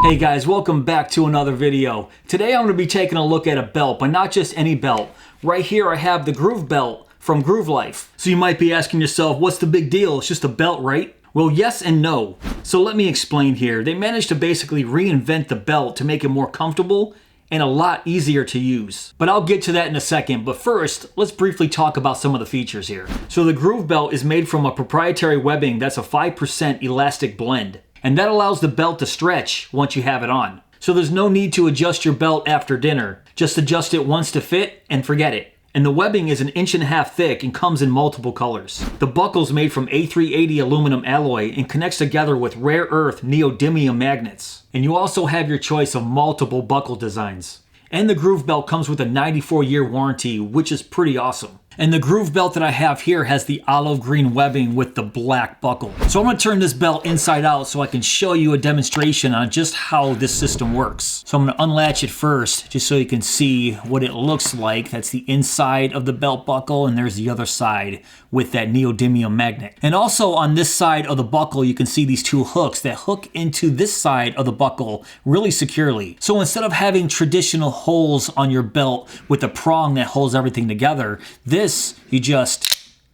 Hey guys, welcome back to another video. Today I'm going to be taking a look at a belt, but not just any belt. Right here I have the Groove Belt from Groove Life. So you might be asking yourself, what's the big deal? It's just a belt, right? Well, yes and no. So let me explain here. They managed to basically reinvent the belt to make it more comfortable and a lot easier to use. But I'll get to that in a second. But first, let's briefly talk about some of the features here. So the Groove Belt is made from a proprietary webbing that's a 5% elastic blend. And that allows the belt to stretch once you have it on. So there's no need to adjust your belt after dinner. Just adjust it once to fit and forget it. And the webbing is 1.5 inches thick and comes in multiple colors. The buckle's made from A380 aluminum alloy and connects together with rare earth neodymium magnets. And you also have your choice of multiple buckle designs. And the Groove Belt comes with a 94-year warranty, which is pretty awesome. And the Groove Belt that I have here has the olive green webbing with the black buckle. So I'm going to turn this belt inside out so I can show you a demonstration on just how this system works. So I'm going to unlatch it first just so you can see what it looks like. That's the inside of the belt buckle, and there's the other side with that neodymium magnet. And also on this side of the buckle you can see these two hooks that hook into this side of the buckle really securely. So instead of having traditional holes on your belt with a prong that holds everything together,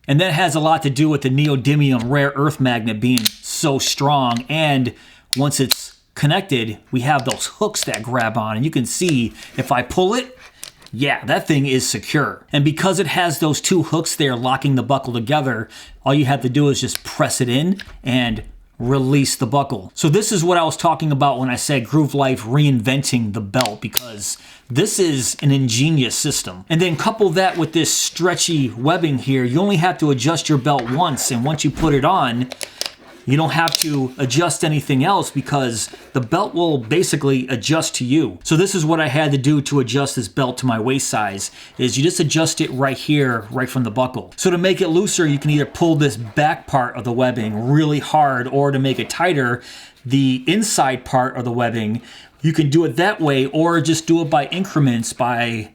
and that has a lot to do with the neodymium rare earth magnet being so strong. And once it's connected, we have those hooks that grab on, and you can see if I pull it, yeah, that thing is secure. And because it has those two hooks there locking the buckle together, all you have to do is just press it in and release the buckle. So this is what I was talking about when I said Groove Life reinventing the belt, because this is an ingenious system. And then couple that with this stretchy webbing here. You only have to adjust your belt once, and once you put it on, you don't have to adjust anything else because the belt will basically adjust to you. So this is what I had to do to adjust this belt to my waist size, is you just adjust it right here, right from the buckle. So to make it looser, you can either pull this back part of the webbing really hard, or to make it tighter, the inside part of the webbing, you can do it that way, or just do it by increments by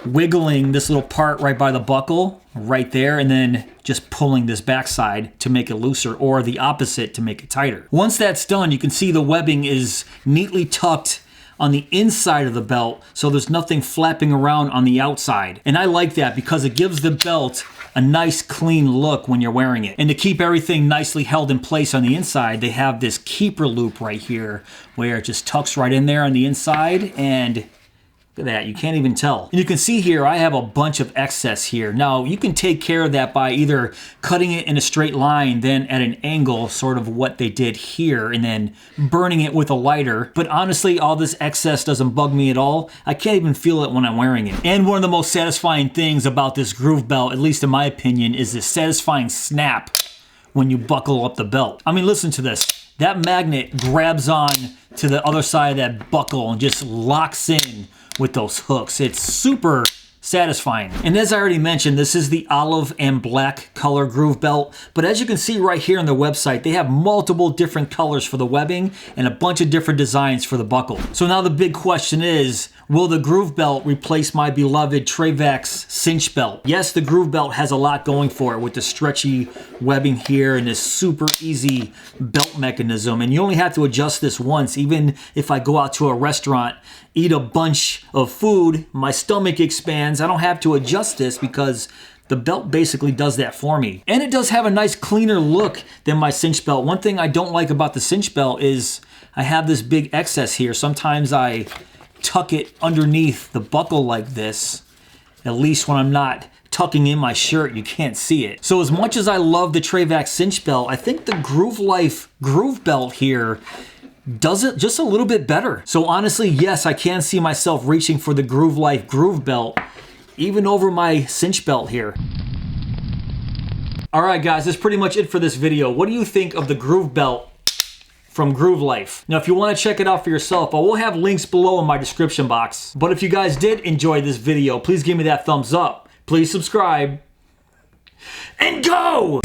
wiggling this little part right by the buckle right there, and then just pulling this backside to make it looser, or the opposite to make it tighter. Once that's done, you can see the webbing is neatly tucked on the inside of the belt, so there's nothing flapping around on the outside. And I like that because it gives the belt a nice clean look when you're wearing it. And to keep everything nicely held in place on the inside, they have this keeper loop right here where it just tucks right in there on the inside, and look at that, you can't even tell. And you can see here I have a bunch of excess here. Now you can take care of that by either cutting it in a straight line, then at an angle, sort of what they did here, and then burning it with a lighter. But honestly, all this excess doesn't bug me at all. I can't even feel it when I'm wearing it. And one of the most satisfying things about this Groove Belt, at least in my opinion, is this satisfying snap when you buckle up the belt. I mean, listen to this. That magnet grabs on to the other side of that buckle and just locks in with those hooks. It's super satisfying. And as I already mentioned, this is the olive and black color Groove Belt, but as you can see right here on their website, they have multiple different colors for the webbing and a bunch of different designs for the buckle. So now the big question is, will the Groove Belt replace my beloved Travax cinch belt? Yes, the Groove Belt has a lot going for it with the stretchy webbing here and this super easy belt mechanism, and you only have to adjust this once. Even if I go out to a restaurant, eat a bunch of food, my stomach expands, I don't have to adjust this because the belt basically does that for me. And it does have a nice cleaner look than my cinch belt. One thing I don't like about the cinch belt is I have this big excess here. Sometimes I tuck it underneath the buckle like this, at least when I'm not tucking in my shirt, you can't see it. So as much as I love the Travax cinch belt, I think the Groove Life Groove Belt here does it just a little bit better. So honestly, yes, I can see myself reaching for the Groove Life Groove Belt, even over my cinch belt here. All right, guys, that's pretty much it for this video. What do you think of the Groove Belt from Groove Life? Now, if you want to check it out for yourself, I will have links below in my description box. But if you guys did enjoy this video, please give me that thumbs up. Please subscribe. And go!